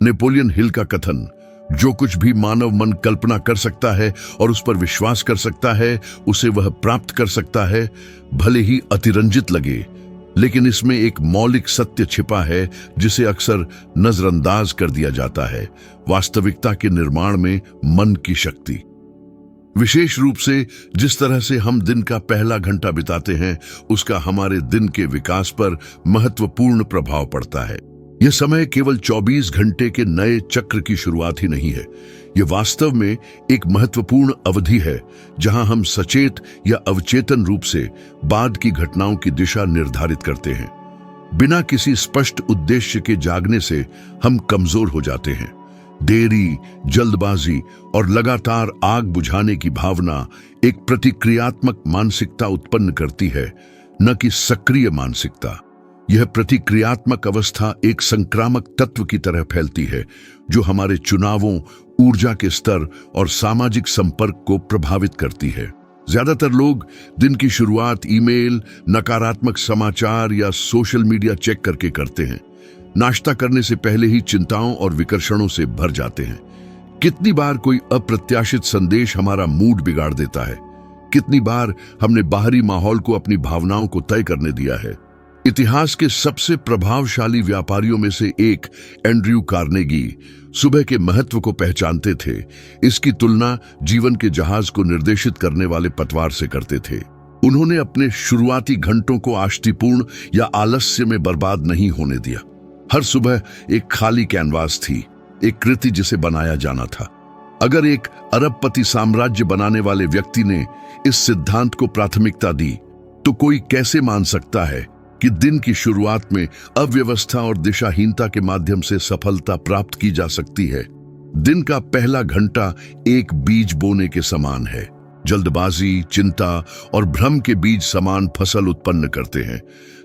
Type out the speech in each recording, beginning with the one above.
Napoleon Hill का कथन, जो कुछ भी मानव मन कल्पना कर सकता है और उस पर विश्वास कर सकता है, उसे वह प्राप्त कर सकता है, भले ही अतिरंजित लगे, लेकिन इसमें एक मौलिक सत्य छिपा है जिसे अक्सर नजरअंदाज कर दिया जाता है। वास्तविकता के निर्माण में मन की शक्ति। विशेष रूप से जिस तरह से हम दिन का पहला घंटा बिताते हैं, उसका हमारे दिन के विकास पर महत्वपूर्ण प्रभाव पड़ता है। यह समय केवल 24 घंटे के नए चक्र की शुरुआत ही नहीं है। यह वास्तव में एक महत्वपूर्ण अवधि है जहां हम सचेत या अवचेतन रूप से बाद की घटनाओं की दिशा निर्धारित करते हैं। बिना किसी स्पष्ट उद्देश्य के जागने से हम कमजोर हो जाते हैं। देरी, जल्दबाजी और लगातार आग बुझाने की भावना एक प्रतिक्रियात्मक मानसिकता उत्पन्न करती है, न कि सक्रिय मानसिकता। यह प्रतिक्रियात्मक अवस्था एक संक्रामक तत्व की तरह फैलती है जो हमारे चुनावों, ऊर्जा के स्तर और सामाजिक संपर्क को प्रभावित करती है। ज्यादातर लोग दिन की शुरुआत ईमेल, नकारात्मक समाचार या सोशल मीडिया चेक करके करते हैं। नाश्ता करने से पहले ही चिंताओं और विकर्षणों से भर जाते हैं। कितनी बार कोई अप्रत्याशित संदेश हमारा मूड बिगाड़ देता है। कितनी बार हमने बाहरी माहौल को अपनी भावनाओं को तय करने दिया है। इतिहास के सबसे प्रभावशाली व्यापारियों में से एक एंड्रयू कार्नेगी सुबह के महत्व को पहचानते थे। इसकी तुलना जीवन के जहाज को निर्देशित करने वाले पतवार से करते थे। उन्होंने अपने शुरुआती घंटों को आष्टीपूर्ण या आलस्य में बर्बाद नहीं होने दिया। हर सुबह एक खाली कैनवास थी, एक कृति जिसे बनाया जाना था। अगर एक अरबपति साम्राज्य बनाने वाले व्यक्ति ने इस सिद्धांत को प्राथमिकता दी, तो कोई कैसे मान सकता है कि दिन की शुरुआत में अव्यवस्था और दिशाहीनता के माध्यम से सफलता प्राप्त की जा सकती है। दिन का पहला घंटा एक बीज बोने के समान है। जल्दबाजी, चिंता और भ्रम के बीज समान फसल उत्पन्न करते हैं,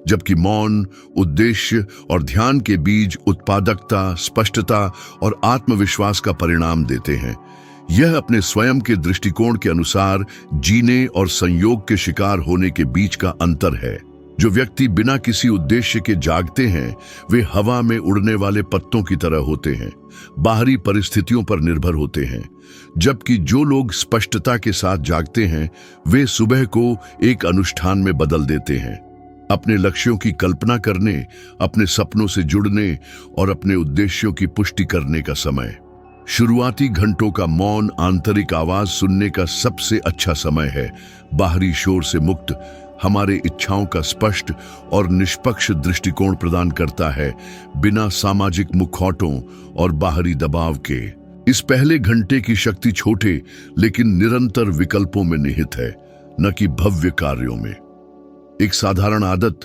जबकि मौन, उद्देश्य और ध्यान के बीज उत्पादकता, स्पष्टता और आत्मविश्वास का परिणाम देते हैं। यह अपने स्वयं के दृष्टिकोण के अनुसार जीने और संयोग के शिकार होने के बीच का अंतर है। जो व्यक्ति बिना किसी उद्देश्य के जागते हैं, वे हवा में उड़ने वाले पत्तों की तरह होते हैं, बाहरी परिस्थितियों पर निर्भर होते हैं। जबकि जो लोग स्पष्टता के साथ जागते हैं, वे सुबह को एक अनुष्ठान में बदल देते हैं। अपने लक्ष्यों की कल्पना करने, अपने सपनों से जुड़ने और अपने उद्देश्यों की पुष्टि करने का समय। शुरुआती घंटों का मौन आंतरिक आवाज सुनने का सबसे अच्छा समय है। बाहरी शोर से मुक्त हमारे इच्छाओं का स्पष्ट और निष्पक्ष दृष्टिकोण प्रदान करता है, बिना सामाजिक मुखौटों और बाहरी दबाव के। इस पहले घंटे की शक्ति छोटे लेकिन निरंतर विकल्पों में निहित है, न कि भव्य कार्यों में। एक साधारण आदत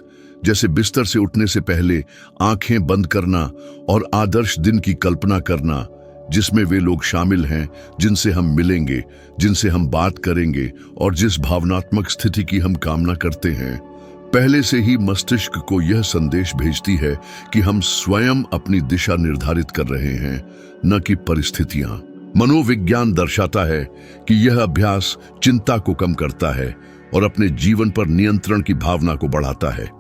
जैसे बिस्तर से उठने से पहले आंखें बंद करना और आदर्श दिन की कल्पना करना, जिसमें वे लोग शामिल हैं जिनसे हम मिलेंगे, जिनसे हम बात करेंगे और जिस भावनात्मक स्थिति की हम कामना करते हैं, पहले से ही मस्तिष्क को यह संदेश भेजती है कि हम स्वयं अपनी दिशा निर्धारित कर रहे हैं, न कि परिस्थितियां। मनोविज्ञान दर्शाता है कि यह अभ्यास चिंता को कम करता है और अपने जीवन पर नियंत्रण की भावना को बढ़ाता है।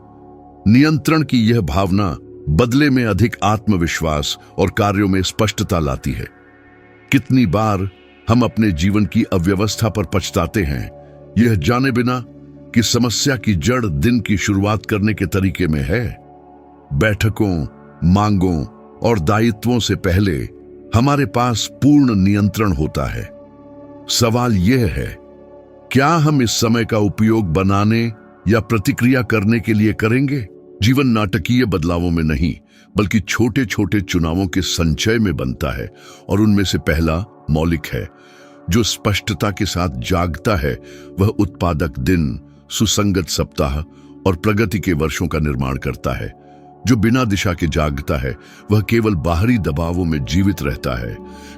नियंत्रण की यह भावना बदले में अधिक आत्मविश्वास और कार्यों में स्पष्टता लाती है। कितनी बार हम अपने जीवन की अव्यवस्था पर पछताते हैं, यह जाने बिना कि समस्या की जड़ दिन की शुरुआत करने के तरीके में है। बैठकों, मांगों और दायित्वों से पहले हमारे पास पूर्ण नियंत्रण होता है। सवाल यह है, क्या हम इस समय का उपयोग बनाने या प्रतिक्रिया करने के लिए करेंगे? जीवन नाटकीय बदलावों में नहीं, बल्कि छोटे छोटे चुनावों के संचय में बनता है, और उनमें से पहला मौलिक है। जो स्पष्टता के साथ जागता है, वह उत्पादक दिन, सुसंगत सप्ताह और प्रगति के वर्षों का निर्माण करता है। जो बिना दिशा के जागता है, वह केवल बाहरी दबावों में जीवित रहता है।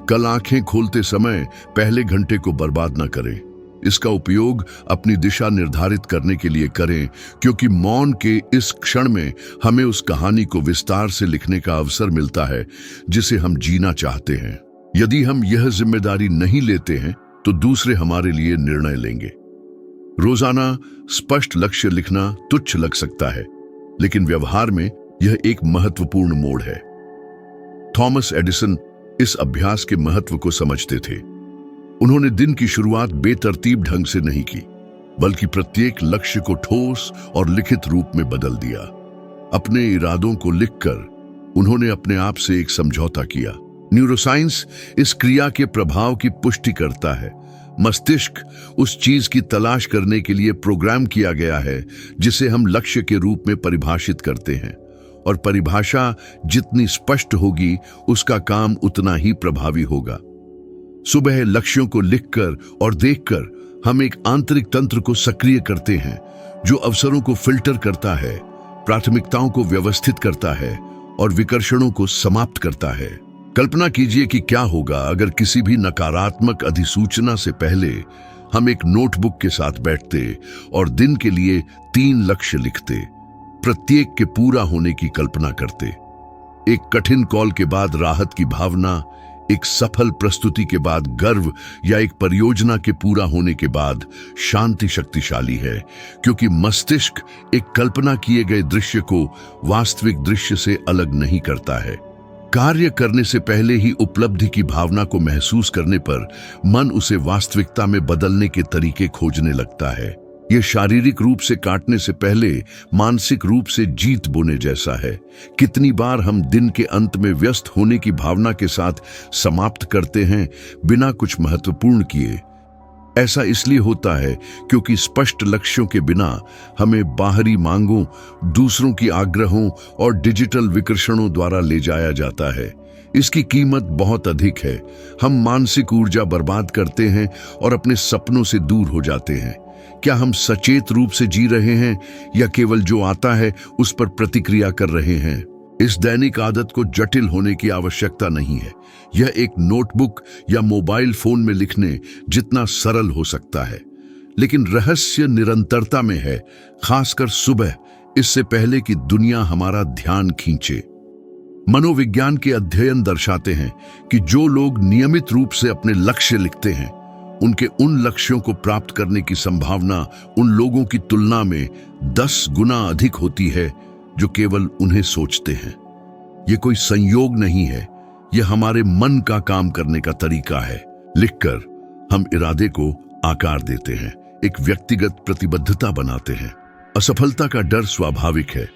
कल आंखें खोलते समय पहले घंटे को बर्बाद न करें। इसका उपयोग अपनी दिशा निर्धारित करने के लिए करें, क्योंकि मौन के इस क्षण में हमें उस कहानी को विस्तार से लिखने का अवसर मिलता है जिसे हम जीना चाहते हैं। यदि हम यह जिम्मेदारी नहीं लेते हैं, तो दूसरे हमारे लिए निर्णय लेंगे। रोजाना स्पष्ट लक्ष्य लिखना तुच्छ लग सकता है, लेकिन व्यवहार में यह एक महत्वपूर्ण मोड़ है। थॉमस एडिसन इस अभ्यास के महत्व को समझते थे। उन्होंने दिन की शुरुआत बेतरतीब ढंग से नहीं की, बल्कि प्रत्येक लक्ष्य को ठोस और लिखित रूप में बदल दिया। अपने इरादों को लिखकर उन्होंने अपने आप से एक समझौता किया। न्यूरोसाइंस इस क्रिया के प्रभाव की पुष्टि करता है। मस्तिष्क उस चीज की तलाश करने के लिए प्रोग्राम किया गया है जिसे हम लक्ष्य के रूप में परिभाषित करते हैं, और परिभाषा जितनी स्पष्ट होगी उसका काम उतना ही प्रभावी होगा। सुबह लक्ष्यों को लिखकर और देखकर हम एक आंतरिक तंत्र को सक्रिय करते हैं जो अवसरों को फिल्टर करता है, प्राथमिकताओं को व्यवस्थित करता है और विकर्षणों को समाप्त करता है। कल्पना कीजिए कि क्या होगा अगर किसी भी नकारात्मक अधिसूचना से पहले हम एक नोटबुक के साथ बैठते और दिन के लिए 3 लक्ष्य लिखते, प्रत्येक के पूरा होने की कल्पना करते। एक कठिन कॉल के बाद राहत की भावना, एक सफल प्रस्तुति के बाद गर्व या एक परियोजना के पूरा होने के बाद शांति शक्तिशाली है, क्योंकि मस्तिष्क एक कल्पना किए गए दृश्य को वास्तविक दृश्य से अलग नहीं करता है। कार्य करने से पहले ही उपलब्धि की भावना को महसूस करने पर मन उसे वास्तविकता में बदलने के तरीके खोजने लगता है। यह शारीरिक रूप से काटने से पहले मानसिक रूप से जीत बोने जैसा है। कितनी बार हम दिन के अंत में व्यस्त होने की भावना के साथ समाप्त करते हैं बिना कुछ महत्वपूर्ण किए। ऐसा इसलिए होता है क्योंकि स्पष्ट लक्ष्यों के बिना हमें बाहरी मांगों, दूसरों की आग्रहों और डिजिटल विकर्षणों द्वारा ले जाया जाता है। इसकी कीमत बहुत अधिक है। हम मानसिक ऊर्जा बर्बाद करते हैं और अपने सपनों से दूर हो जाते हैं। क्या हम सचेत रूप से जी रहे हैं या केवल जो आता है उस पर प्रतिक्रिया कर रहे हैं? इस दैनिक आदत को जटिल होने की आवश्यकता नहीं है। यह एक नोटबुक या मोबाइल फोन में लिखने जितना सरल हो सकता है, लेकिन रहस्य निरंतरता में है, खासकर सुबह, इससे पहले कि दुनिया हमारा ध्यान खींचे। मनोविज्ञान के अध्ययन दर्शाते हैं कि जो लोग नियमित रूप से अपने लक्ष्य लिखते हैं, उनके उन लक्ष्यों को प्राप्त करने की संभावना उन लोगों की तुलना में 10 गुना अधिक होती है जो केवल उन्हें सोचते हैं। यह कोई संयोग नहीं है, यह हमारे मन का काम करने का तरीका है। लिखकर हम इरादे को आकार देते हैं, एक व्यक्तिगत प्रतिबद्धता बनाते हैं। असफलता का डर स्वाभाविक है,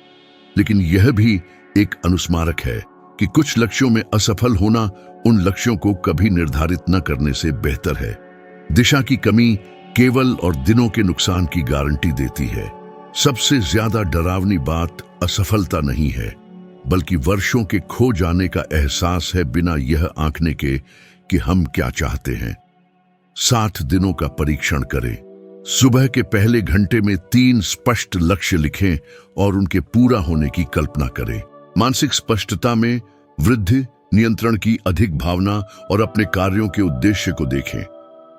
लेकिन यह भी एक अनुस्मारक है कि कुछ लक्ष्यों में असफल होना उन लक्ष्यों को कभी निर्धारित न करने से बेहतर है। दिशा की कमी केवल और दिनों के नुकसान की गारंटी देती है। सबसे ज्यादा डरावनी बात असफलता नहीं है, बल्कि वर्षों के खो जाने का एहसास है बिना यह आंकने के कि हम क्या चाहते हैं। 7 दिनों का परीक्षण करें। सुबह के पहले घंटे में 3 स्पष्ट लक्ष्य लिखें और उनके पूरा होने की कल्पना करें। मानसिक स्पष्टता में वृद्धि, नियंत्रण की अधिक भावना और अपने कार्यों के उद्देश्य को देखें।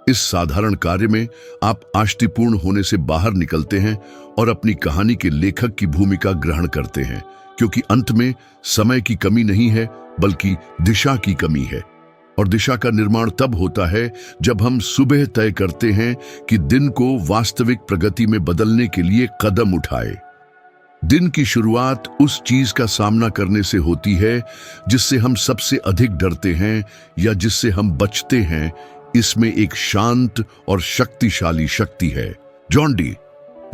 इस साधारण कार्य में आप आष्टिपूर्ण होने से बाहर निकलते हैं और अपनी कहानी के लेखक की भूमिका ग्रहण करते हैं, क्योंकि अंत में समय की कमी नहीं है बल्कि दिशा की कमी है। और दिशा का निर्माण तब होता है जब हम सुबह तय करते हैं कि दिन को वास्तविक प्रगति में बदलने के लिए कदम उठाए। दिन की शुरुआत उस चीज का सामना करने से होती है जिससे हम सबसे अधिक डरते हैं या जिससे हम बचते हैं। इसमें एक शांत और शक्तिशाली शक्ति है। जॉन डी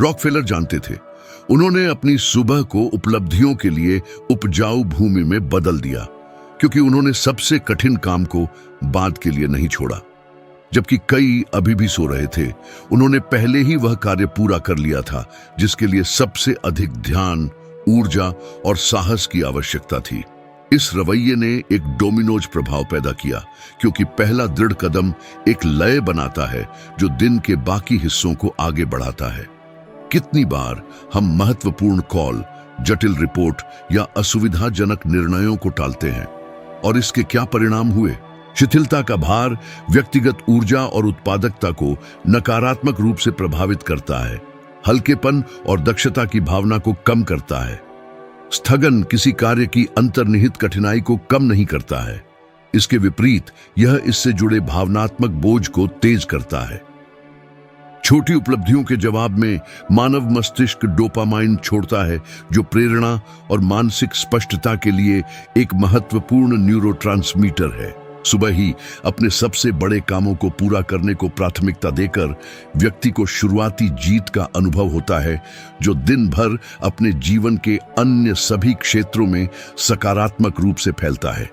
रॉकफेलर जानते थे। उन्होंने अपनी सुबह को उपलब्धियों के लिए उपजाऊ भूमि में बदल दिया, क्योंकि उन्होंने सबसे कठिन काम को बाद के लिए नहीं छोड़ा। जबकि कई अभी भी सो रहे थे, उन्होंने पहले ही वह कार्य पूरा कर लिया था जिसके लिए सबसे अधिक ध्यान, ऊर्जा और साहस की आवश्यकता थी। इस रवैये ने एक डोमिनोज प्रभाव पैदा किया, क्योंकि पहला दृढ़ कदम एक लय बनाता है जो दिन के बाकी हिस्सों को आगे बढ़ाता है। कितनी बार हम महत्वपूर्ण कॉल, जटिल रिपोर्ट या असुविधाजनक निर्णयों को टालते हैं, और इसके क्या परिणाम हुए? शिथिलता का भार व्यक्तिगत ऊर्जा और उत्पादकता को नकारात्मक रूप से प्रभावित करता है। हल्केपन और दक्षता की भावना को कम करता है। स्थगन किसी कार्य की अंतर्निहित कठिनाई को कम नहीं करता है। इसके विपरीत यह इससे जुड़े भावनात्मक बोझ को तेज करता है। छोटी उपलब्धियों के जवाब में मानव मस्तिष्क डोपामाइन छोड़ता है, जो प्रेरणा और मानसिक स्पष्टता के लिए एक महत्वपूर्ण न्यूरोट्रांसमीटर है। सुबह ही अपने सबसे बड़े कामों को पूरा करने को प्राथमिकता देकर व्यक्ति को शुरुआती जीत का अनुभव होता है, जो दिन भर अपने जीवन के अन्य सभी क्षेत्रों में सकारात्मक रूप से फैलता है।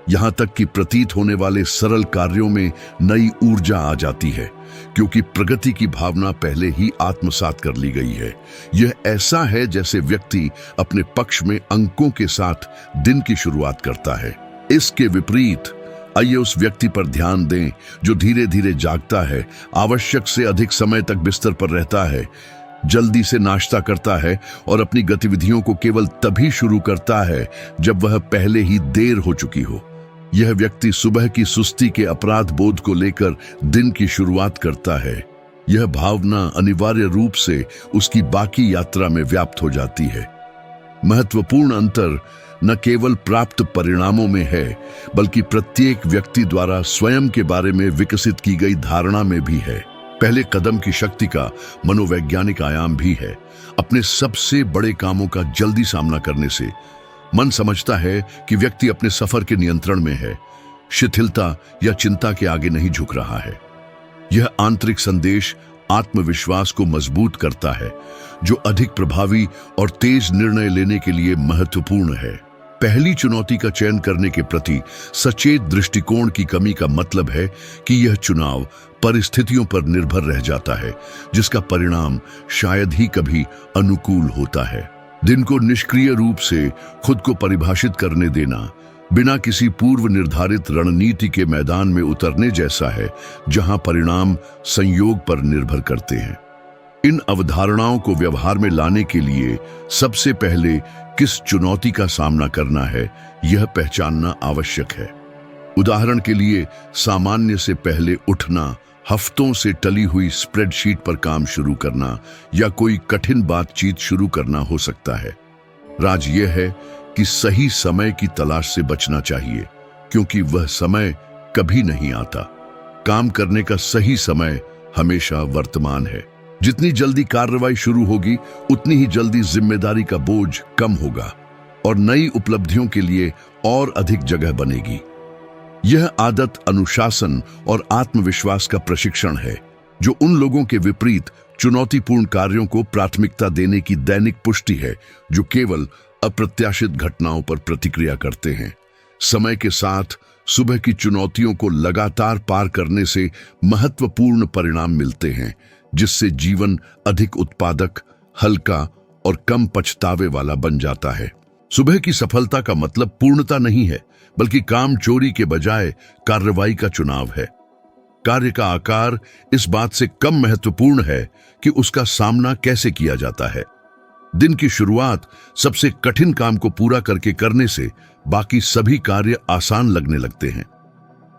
यहां तक कि प्रतीत होने वाले सरल कार्यों में नई ऊर्जा आ जाती है, क्योंकि प्रगति की भावना पहले ही आत्मसात कर ली गई है। यह ऐसा है जैसे व्यक्ति अपने पक्ष में अंकों के साथ दिन की शुरुआत करता है। इसके विपरीत आइए उस व्यक्ति पर ध्यान दें जो धीरे धीरे जागता है, आवश्यक से अधिक समय तक बिस्तर पर रहता है, जल्दी से नाश्ता करता है और अपनी गतिविधियों को केवल तभी शुरू करता है जब वह पहले ही देर हो चुकी हो। यह व्यक्ति सुबह की सुस्ती के अपराध बोध को लेकर दिन की शुरुआत करता है। यह भावना अनिवार्य रूप से उसकी बाकी यात्रा में व्याप्त हो जाती है। महत्वपूर्ण अंतर न केवल प्राप्त परिणामों में है, बल्कि प्रत्येक व्यक्ति द्वारा स्वयं के बारे में विकसित की गई धारणा में भी है। पहले कदम की शक्ति का मनोवैज्ञानिक आयाम भी है। अपने सबसे बड़े कामों का जल्दी सामना करने से मन समझता है कि व्यक्ति अपने सफर के नियंत्रण में है, शिथिलता या चिंता के आगे नहीं झुक रहा है। यह आंतरिक संदेश आत्मविश्वास को मजबूत करता है, जो अधिक प्रभावी और तेज निर्णय लेने के लिए महत्वपूर्ण है। पहली चुनौती का चयन करने के प्रति सचेत दृष्टिकोण की कमी का मतलब है कि यह चुनाव परिस्थितियों पर निर्भर रह जाता है, जिसका परिणाम शायद ही कभी अनुकूल होता है। दिन को निष्क्रिय रूप से खुद को परिभाषित करने देना बिना किसी पूर्व निर्धारित रणनीति के मैदान में उतरने जैसा है, जहां परिणाम संयोग पर निर्भर करते हैं। इन अवधारणाओं को व्यवहार में लाने के लिए सबसे पहले किस चुनौती का सामना करना है, यह पहचानना आवश्यक है। उदाहरण के लिए, सामान्य से पहले उठना, हफ्तों से टली हुई स्प्रेडशीट पर काम शुरू करना या कोई कठिन बातचीत शुरू करना हो सकता है। राज यह है कि सही समय की तलाश से बचना चाहिए, क्योंकि वह समय कभी नहीं आता। काम करने का सही समय हमेशा वर्तमान है। जितनी जल्दी कार्रवाई शुरू होगी, उतनी ही जल्दी जिम्मेदारी का बोझ कम होगा और नई उपलब्धियों के लिए और अधिक जगह बनेगी। यह आदत अनुशासन और आत्मविश्वास का प्रशिक्षण है, जो उन लोगों के विपरीत चुनौतीपूर्ण कार्यों को प्राथमिकता देने की दैनिक पुष्टि है, जो केवल अप्रत्याशित घटनाओं पर प्रतिक्रिया करते हैं। समय के साथ सुबह की चुनौतियों को लगातार पार करने से महत्वपूर्ण परिणाम मिलते हैं, जिससे जीवन अधिक उत्पादक, हल्का और कम पछतावे वाला बन जाता है। सुबह की सफलता का मतलब पूर्णता नहीं है, बल्कि काम चोरी के बजाय कार्रवाई का चुनाव है। कार्य का आकार इस बात से कम महत्वपूर्ण है कि उसका सामना कैसे किया जाता है। दिन की शुरुआत सबसे कठिन काम को पूरा करके करने से बाकी सभी कार्य आसान लगने लगते हैं।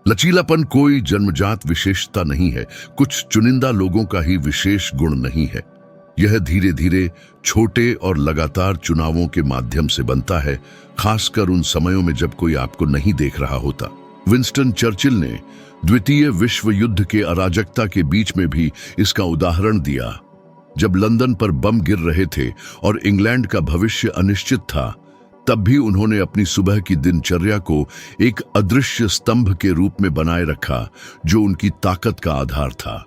लचीलापन कोई जन्मजात विशेषता नहीं है, कुछ चुनिंदा लोगों का ही विशेष गुण नहीं है। यह धीरे धीरे छोटे और लगातार चुनावों के माध्यम से बनता है, खासकर उन समयों में जब कोई आपको नहीं देख रहा होता। विंस्टन चर्चिल ने द्वितीय विश्व युद्ध के अराजकता के बीच में भी इसका उदाहरण दिया। जब लंदन पर बम गिर रहे थे और इंग्लैंड का भविष्य अनिश्चित था, तब भी उन्होंने अपनी सुबह की दिनचर्या को एक अदृश्य स्तंभ के रूप में बनाए रखा, जो उनकी ताकत का आधार था।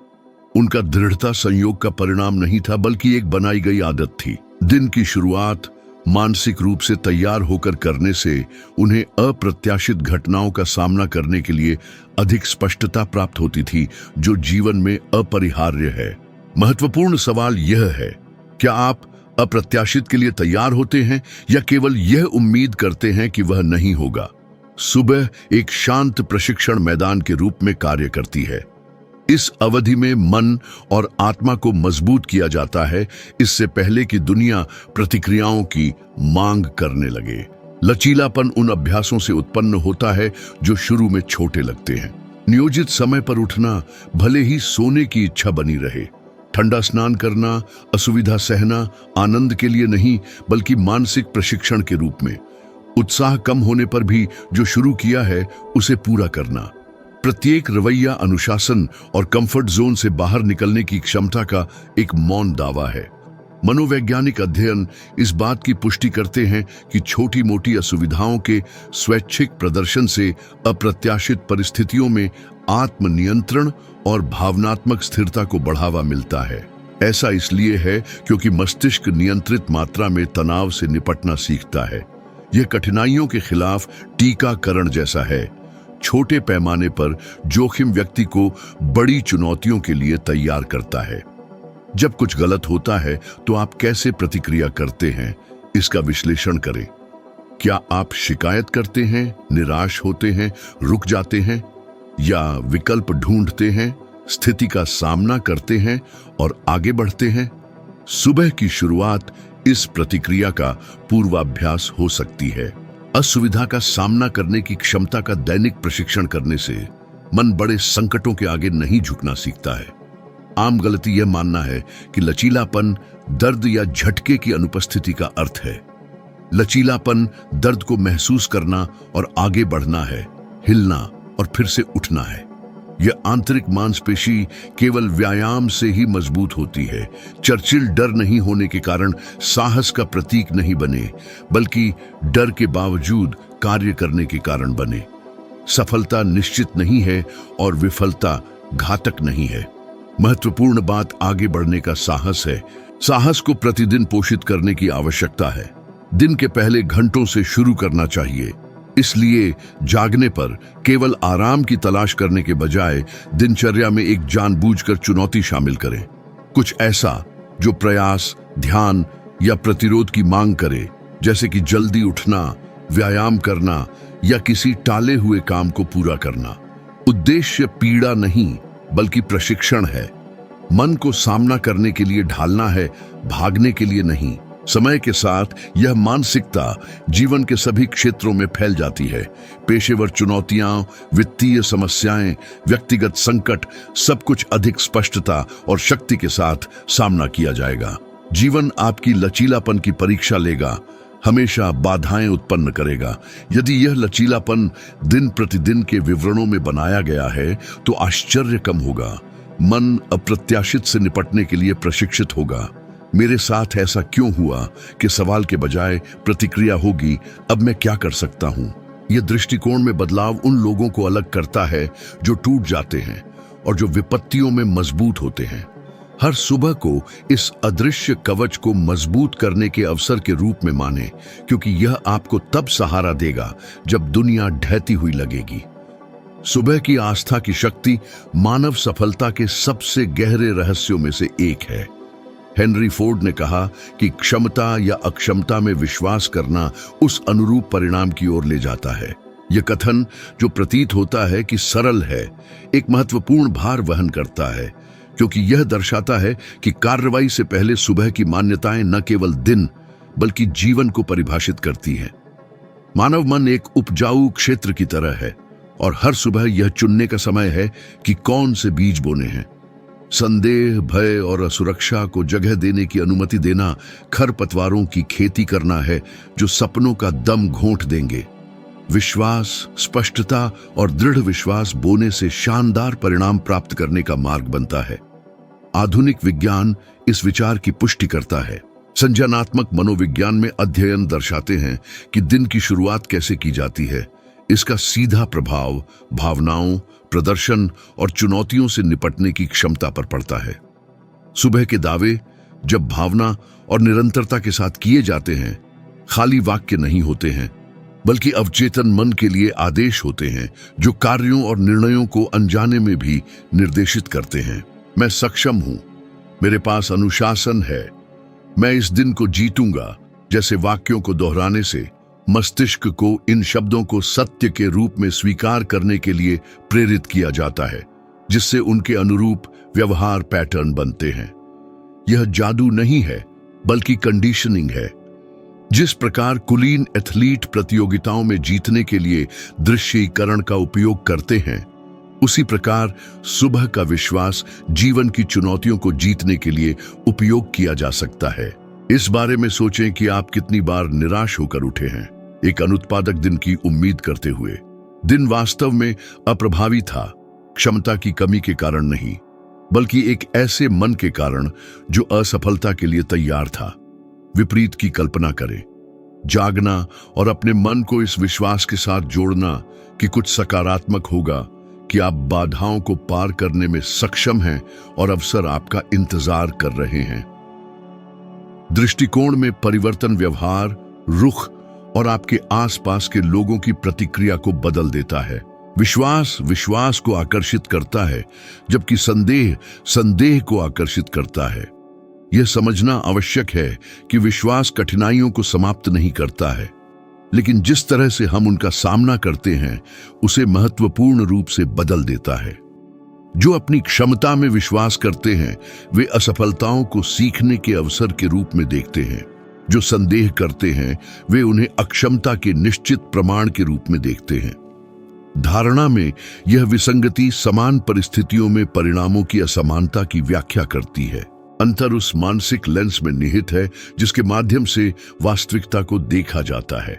उनका दृढ़ता संयोग का परिणाम नहीं था, बल्कि एक बनाई गई आदत थी। दिन की शुरुआत मानसिक रूप से तैयार होकर करने से उन्हें अप्रत्याशित घटनाओं का सामना करने के लिए अधिक स्पष्टता प्राप्त होती थी, जो जीवन में अपरिहार्य है। महत्वपूर्ण सवाल यह है, क्या आप अप्रत्याशित के लिए तैयार होते हैं या केवल यह उम्मीद करते हैं कि वह नहीं होगा? सुबह एक शांत प्रशिक्षण मैदान के रूप में कार्य करती है। इस अवधि में मन और आत्मा को मजबूत किया जाता है, इससे पहले कि दुनिया प्रतिक्रियाओं की मांग करने लगे। लचीलापन उन अभ्यासों से उत्पन्न होता है जो शुरू में छोटे लगते हैं। नियोजित समय पर उठना भले ही सोने की इच्छा बनी रहे। ठंडा स्नान करना, असुविधा सहना आनंद के लिए नहीं, बल्कि मानसिक प्रशिक्षण के रूप में। उत्साह कम होने पर भी जो शुरू किया है उसे पूरा करना। प्रत्येक रवैया अनुशासन और कंफर्ट जोन से बाहर निकलने की क्षमता का एक मौन दावा है। मनोवैज्ञानिक अध्ययन इस बात की पुष्टि करते हैं कि छोटी मोटी असुविधाओं के स्वैच्छिक प्रदर्शन से अप्रत्याशित परिस्थितियों में आत्मनियंत्रण और भावनात्मक स्थिरता को बढ़ावा मिलता है। ऐसा इसलिए है क्योंकि मस्तिष्क नियंत्रित मात्रा में तनाव से निपटना सीखता है। यह कठिनाइयों के खिलाफ टीकाकरण जैसा है। छोटे पैमाने पर जोखिम व्यक्ति को बड़ी चुनौतियों के लिए तैयार करता है। जब कुछ गलत होता है तो आप कैसे प्रतिक्रिया करते हैं, इसका विश्लेषण करें। क्या आप शिकायत करते हैं, निराश होते हैं, रुक जाते हैं, या विकल्प ढूंढते हैं, स्थिति का सामना करते हैं और आगे बढ़ते हैं? सुबह की शुरुआत इस प्रतिक्रिया का पूर्वाभ्यास हो सकती है। असुविधा का सामना करने की क्षमता का दैनिक प्रशिक्षण करने से मन बड़े संकटों के आगे नहीं झुकना सीखता है। आम गलती यह मानना है कि लचीलापन दर्द या झटके की अनुपस्थिति का अर्थ है। लचीलापन दर्द को महसूस करना और आगे बढ़ना है, हिलना और फिर से उठना है। यह आंतरिक मांसपेशी केवल व्यायाम से ही मजबूत होती है। चर्चिल डर नहीं होने के कारण साहस का प्रतीक नहीं बने, बल्कि डर के बावजूद कार्य करने के कारण बने। सफलता निश्चित नहीं है और विफलता घातक नहीं है। महत्वपूर्ण बात आगे बढ़ने का साहस है। साहस को प्रतिदिन पोषित करने की आवश्यकता है। दिन के पहले घंटों से शुरू करना चाहिए। इसलिए जागने पर केवल आराम की तलाश करने के बजाय दिनचर्या में एक जानबूझकर चुनौती शामिल करें। कुछ ऐसा जो प्रयास, ध्यान या प्रतिरोध की मांग करे, जैसे कि जल्दी उठना, व्यायाम करना या किसी टाले हुए काम को पूरा करना। उद्देश्य पीड़ा नहीं बल्कि प्रशिक्षण है। मन को सामना करने के लिए ढालना है, भागने के लिए नहीं। समय के साथ यह मानसिकता जीवन के सभी क्षेत्रों में फैल जाती है। पेशेवर चुनौतियां, वित्तीय समस्याएं, व्यक्तिगत संकट, सब कुछ अधिक स्पष्टता और शक्ति के साथ सामना किया जाएगा। जीवन आपकी लचीलापन की परीक्षा लेगा, हमेशा बाधाएं उत्पन्न करेगा। यदि यह लचीलापन दिन प्रतिदिन के विवरणों में बनाया गया है तो आश्चर्य कम होगा। मन अप्रत्याशित से निपटने के लिए प्रशिक्षित होगा। मेरे साथ ऐसा क्यों हुआ कि सवाल के बजाय प्रतिक्रिया होगी, अब मैं क्या कर सकता हूं। यह दृष्टिकोण में बदलाव उन लोगों को अलग करता है जो टूट जाते हैं और जो विपत्तियों में मजबूत होते हैं। हर सुबह को इस अदृश्य कवच को मजबूत करने के अवसर के रूप में माने, क्योंकि यह आपको तब सहारा देगा जब दुनिया ढहती हुई लगेगी। सुबह की आस्था की शक्ति मानव सफलता के सबसे गहरे रहस्यों में से एक है। हेनरी फोर्ड ने कहा कि क्षमता या अक्षमता में विश्वास करना उस अनुरूप परिणाम की ओर ले जाता है। यह कथन, जो प्रतीत होता है कि सरल है, एक महत्वपूर्ण भार वहन करता है, क्योंकि यह दर्शाता है कि कार्रवाई से पहले सुबह की मान्यताएं न केवल दिन बल्कि जीवन को परिभाषित करती हैं। मानव मन एक उपजाऊ क्षेत्र की तरह है और हर सुबह यह चुनने का समय है कि कौन से बीज बोने हैं। संदेह, भय और असुरक्षा को जगह देने की अनुमति देना खरपतवारों की खेती करना है जो सपनों का दम घोंट देंगे। विश्वास, स्पष्टता और दृढ़ विश्वास बोने से शानदार परिणाम प्राप्त करने का मार्ग बनता है। आधुनिक विज्ञान इस विचार की पुष्टि करता है। संज्ञानात्मक मनोविज्ञान में अध्ययन दर्शाते हैं कि दिन की शुरुआत कैसे की जाती है। इसका सीधा प्रभाव भावनाओं, प्रदर्शन और चुनौतियों से निपटने की क्षमता पर पड़ता है। सुबह के दावे जब भावना और निरंतरता के साथ किए जाते हैं, खाली वाक्य नहीं होते हैं, बल्कि अवचेतन मन के लिए आदेश होते हैं जो कार्यों और निर्णयों को अनजाने में भी निर्देशित करते हैं। मैं सक्षम हूं, मेरे पास अनुशासन है, मैं इस दिन को जीतूंगा जैसे वाक्यों को दोहराने से मस्तिष्क को इन शब्दों को सत्य के रूप में स्वीकार करने के लिए प्रेरित किया जाता है, जिससे उनके अनुरूप व्यवहार पैटर्न बनते हैं। यह जादू नहीं है बल्कि कंडीशनिंग है। जिस प्रकार कुलीन एथलीट प्रतियोगिताओं में जीतने के लिए दृश्यीकरण का उपयोग करते हैं, उसी प्रकार सुबह का विश्वास जीवन की चुनौतियों को जीतने के लिए उपयोग किया जा सकता है। इस बारे में सोचें कि आप कितनी बार निराश होकर उठे हैं, एक अनुत्पादक दिन की उम्मीद करते हुए। दिन वास्तव में अप्रभावी था, क्षमता की कमी के कारण नहीं, बल्कि एक ऐसे मन के कारण जो असफलता के लिए तैयार था। विपरीत की कल्पना करें, जागना और अपने मन को इस विश्वास के साथ जोड़ना कि कुछ सकारात्मक होगा, कि आप बाधाओं को पार करने में सक्षम हैं और अवसर आपका इंतजार कर रहे हैं। दृष्टिकोण में परिवर्तन व्यवहार, रुख और आपके आसपास के लोगों की प्रतिक्रिया को बदल देता है। विश्वास विश्वास को आकर्षित करता है, जबकि संदेह संदेह को आकर्षित करता है। यह समझना आवश्यक है कि विश्वास कठिनाइयों को समाप्त नहीं करता है, लेकिन जिस तरह से हम उनका सामना करते हैं उसे महत्वपूर्ण रूप से बदल देता है। जो अपनी क्षमता में विश्वास करते हैं वे असफलताओं को सीखने के अवसर के रूप में देखते हैं। जो संदेह करते हैं वे उन्हें अक्षमता के निश्चित प्रमाण के रूप में देखते हैं। धारणा में यह विसंगति समान परिस्थितियों में परिणामों की असमानता की व्याख्या करती है। अंतर उस मानसिक लेंस में निहित है जिसके माध्यम से वास्तविकता को देखा जाता है।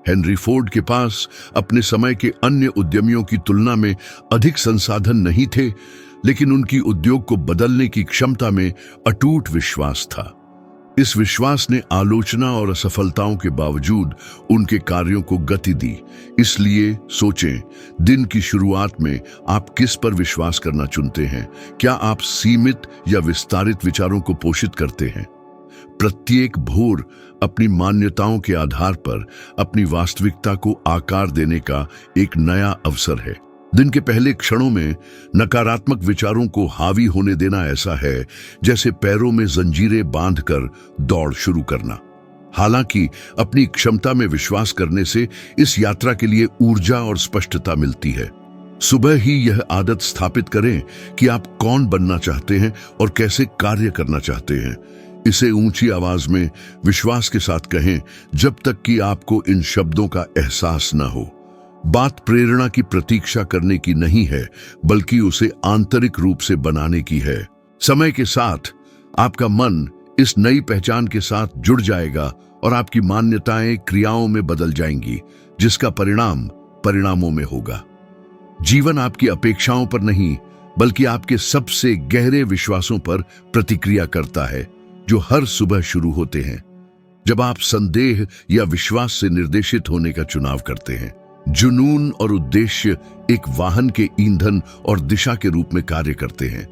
हेनरी फोर्ड के पास अपने समय के अन्य उद्यमियों की तुलना में अधिक संसाधन नहीं थे, लेकिन उनकी उद्योग को बदलने की क्षमता में अटूट विश्वास था। इस विश्वास ने आलोचना और असफलताओं के बावजूद उनके कार्यों को गति दी। इसलिए सोचें, दिन की शुरुआत में आप किस पर विश्वास करना चुनते हैं? क्या आप सीमित या विस्तारित विचारों को पोषित करते हैं? प्रत्येक भोर अपनी मान्यताओं के आधार पर अपनी वास्तविकता को आकार देने का एक नया अवसर है। दिन के पहले क्षणों में नकारात्मक विचारों को हावी होने देना ऐसा है जैसे पैरों में जंजीरें बांधकर दौड़ शुरू करना। हालांकि अपनी क्षमता में विश्वास करने से इस यात्रा के लिए ऊर्जा और स्पष्टता मिलती है। सुबह ही यह आदत स्थापित करें कि आप कौन बनना चाहते हैं और कैसे कार्य करना चाहते हैं। इसे ऊंची आवाज में विश्वास के साथ कहें जब तक कि आपको इन शब्दों का एहसास न हो। बात प्रेरणा की प्रतीक्षा करने की नहीं है, बल्कि उसे आंतरिक रूप से बनाने की है। समय के साथ आपका मन इस नई पहचान के साथ जुड़ जाएगा और आपकी मान्यताएं क्रियाओं में बदल जाएंगी, जिसका परिणाम परिणामों में होगा। जीवन आपकी अपेक्षाओं पर नहीं, बल्कि आपके सबसे गहरे विश्वासों पर प्रतिक्रिया करता है, जो हर सुबह शुरू होते हैं जब आप संदेह या विश्वास से निर्देशित होने का चुनाव करते हैं। जुनून और उद्देश्य एक वाहन के ईंधन और दिशा के रूप में कार्य करते हैं।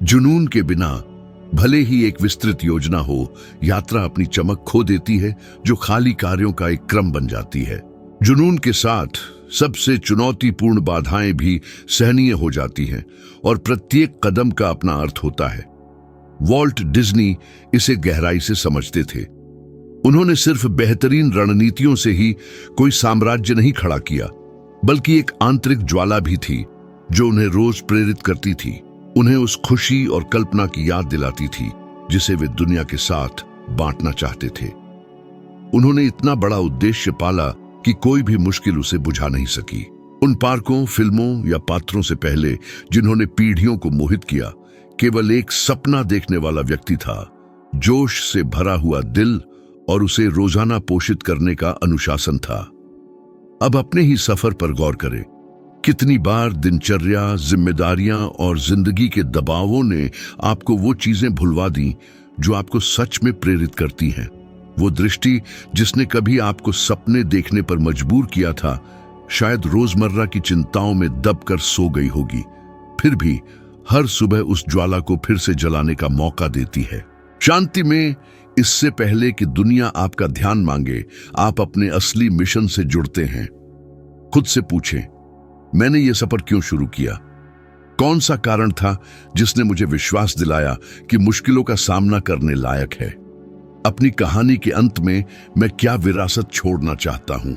जुनून के बिना भले ही एक विस्तृत योजना हो, यात्रा अपनी चमक खो देती है, जो खाली कार्यों का एक क्रम बन जाती है। जुनून के साथ सबसे चुनौतीपूर्ण बाधाएं भी सहनीय हो जाती हैं और प्रत्येक कदम का अपना अर्थ होता है। वॉल्ट डिज्नी इसे गहराई से समझते थे। उन्होंने सिर्फ बेहतरीन रणनीतियों से ही कोई साम्राज्य नहीं खड़ा किया, बल्कि एक आंतरिक ज्वाला भी थी जो उन्हें रोज प्रेरित करती थी, उन्हें उस खुशी और कल्पना की याद दिलाती थी जिसे वे दुनिया के साथ बांटना चाहते थे। उन्होंने इतना बड़ा उद्देश्य पाला कि कोई भी मुश्किल उसे बुझा नहीं सकी। उन पार्कों, फिल्मों या पात्रों से पहले जिन्होंने पीढ़ियों को मोहित किया, केवल एक सपना देखने वाला व्यक्ति था, जोश से भरा हुआ दिल और उसे रोजाना पोषित करने का अनुशासन था। अब अपने ही सफर पर गौर करें। कितनी बार दिनचर्या, जिम्मेदारियां और जिंदगी के दबावों ने आपको वो चीजें भुलवा दी जो आपको सच में प्रेरित करती हैं। वो दृष्टि जिसने कभी आपको सपने देखने पर मजबूर किया था, शायद रोजमर्रा की चिंताओं में दबकर सो गई होगी, फिर भी हर सुबह उस ज्वाला को फिर से जलाने का मौका देती है। शांति में, इससे पहले कि दुनिया आपका ध्यान मांगे, आप अपने असली मिशन से जुड़ते हैं। खुद से पूछें, मैंने यह सफर क्यों शुरू किया? कौन सा कारण था जिसने मुझे विश्वास दिलाया कि मुश्किलों का सामना करने लायक है? अपनी कहानी के अंत में मैं क्या विरासत छोड़ना चाहता हूं?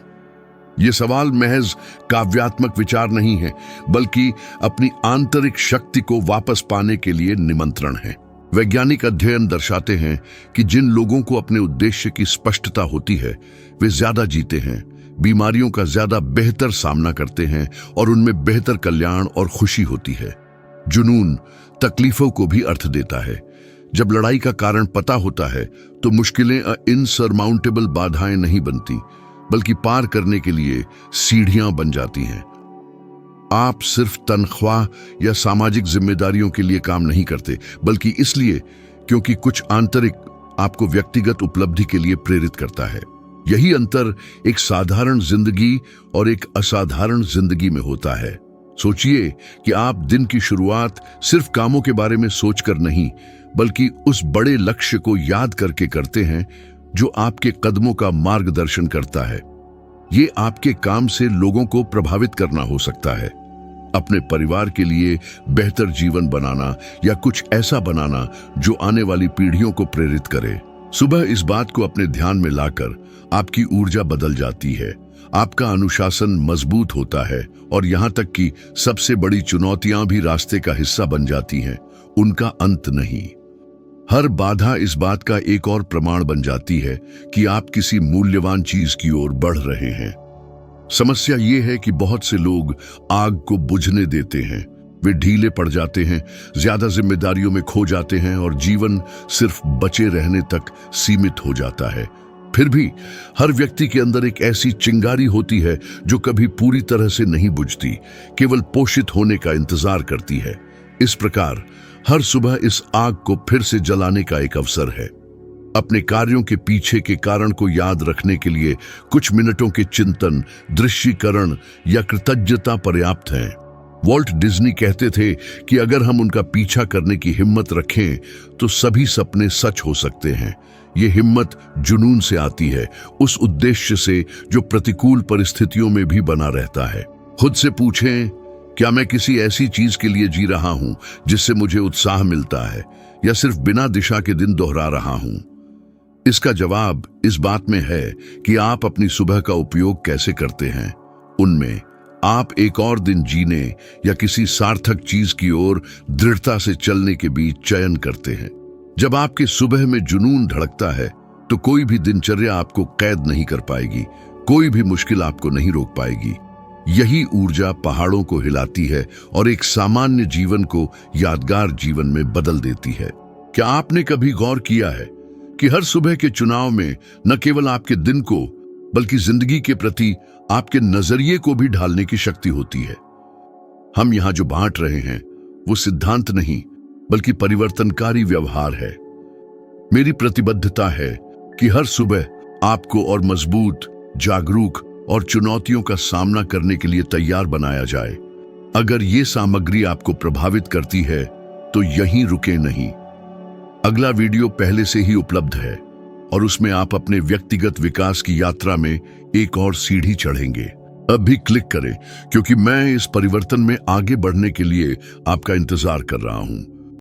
ये सवाल महज काव्यात्मक विचार नहीं है, बल्कि अपनी आंतरिक शक्ति को वापस पाने के लिए निमंत्रण है। वैज्ञानिक अध्ययन दर्शाते हैं कि जिन लोगों को अपने उद्देश्य की स्पष्टता होती है, वे ज्यादा जीते हैं, बीमारियों का ज्यादा बेहतर सामना करते हैं और उनमें बेहतर कल्याण और खुशी होती है। जुनून तकलीफों को भी अर्थ देता है। जब लड़ाई का कारण पता होता है तो मुश्किलें इनसरमाउंटेबल बाधाएं नहीं बनती, बल्कि पार करने के लिए सीढ़ियां बन जाती हैं। आप सिर्फ तनख्वाह या सामाजिक जिम्मेदारियों के लिए काम नहीं करते, बल्कि इसलिए क्योंकि कुछ आंतरिक आपको व्यक्तिगत उपलब्धि के लिए प्रेरित करता है। यही अंतर एक साधारण जिंदगी और एक असाधारण जिंदगी में होता है। सोचिए कि आप दिन की शुरुआत सिर्फ कामों के बारे में सोचकर नहीं, बल्कि उस बड़े लक्ष्य को याद करके करते हैं जो आपके कदमों का मार्गदर्शन करता है। ये आपके काम से लोगों को प्रभावित करना हो सकता है, अपने परिवार के लिए बेहतर जीवन बनाना या कुछ ऐसा बनाना जो आने वाली पीढ़ियों को प्रेरित करे। सुबह इस बात को अपने ध्यान में लाकर आपकी ऊर्जा बदल जाती है, आपका अनुशासन मजबूत होता है और यहाँ तक कि सबसे बड़ी चुनौतियां भी रास्ते का हिस्सा बन जाती हैं, उनका अंत नहीं। हर बाधा इस बात का एक और प्रमाण बन जाती है कि आप किसी मूल्यवान चीज की ओर बढ़ रहे हैं। समस्या ये है कि बहुत से लोग आग को बुझने देते हैं, वे ढीले पड़ जाते हैं, ज्यादा जिम्मेदारियों में खो जाते हैं और जीवन सिर्फ बचे रहने तक सीमित हो जाता है। फिर भी हर व्यक्ति के अंदर एक ऐसी चिंगारी होती है जो कभी पूरी तरह से नहीं बुझती, केवल पोषित होने का इंतजार करती है। इस प्रकार हर सुबह इस आग को फिर से जलाने का एक अवसर है। अपने कार्यों के पीछे के कारण को याद रखने के लिए कुछ मिनटों के चिंतन, दृश्यीकरण या कृतज्ञता पर्याप्त हैं। वॉल्ट डिज्नी कहते थे कि अगर हम उनका पीछा करने की हिम्मत रखें तो सभी सपने सच हो सकते हैं। ये हिम्मत जुनून से आती है, उस उद्देश्य से जो प्रतिकूल परिस्थितियों में भी बना रहता है। खुद से पूछें, क्या मैं किसी ऐसी चीज के लिए जी रहा हूं जिससे मुझे उत्साह मिलता है, या सिर्फ बिना दिशा के दिन दोहरा रहा हूं? इसका जवाब इस बात में है कि आप अपनी सुबह का उपयोग कैसे करते हैं। उनमें आप एक और दिन जीने या किसी सार्थक चीज की ओर दृढ़ता से चलने के बीच चयन करते हैं। जब आपके सुबह में जुनून धड़कता है तो कोई भी दिनचर्या आपको कैद नहीं कर पाएगी, कोई भी मुश्किल आपको नहीं रोक पाएगी। यही ऊर्जा पहाड़ों को हिलाती है और एक सामान्य जीवन को यादगार जीवन में बदल देती है। क्या आपने कभी गौर किया है कि हर सुबह के चुनाव में न केवल आपके दिन को बल्कि जिंदगी के प्रति आपके नजरिए को भी ढालने की शक्ति होती है? हम यहाँ जो बांट रहे हैं वो सिद्धांत नहीं, बल्कि परिवर्तनकारी व्यवहार है। मेरी प्रतिबद्धता है कि हर सुबह आपको और मजबूत, जागरूक और चुनौतियों का सामना करने के लिए तैयार बनाया जाए। अगर ये सामग्री आपको प्रभावित करती है तो यहीं रुके नहीं। अगला वीडियो पहले से ही उपलब्ध है और उसमें आप अपने व्यक्तिगत विकास की यात्रा में एक और सीढ़ी चढ़ेंगे। अब भी क्लिक करें, क्योंकि मैं इस परिवर्तन में आगे बढ़ने के लिए आपका इंतजार कर रहा हूं।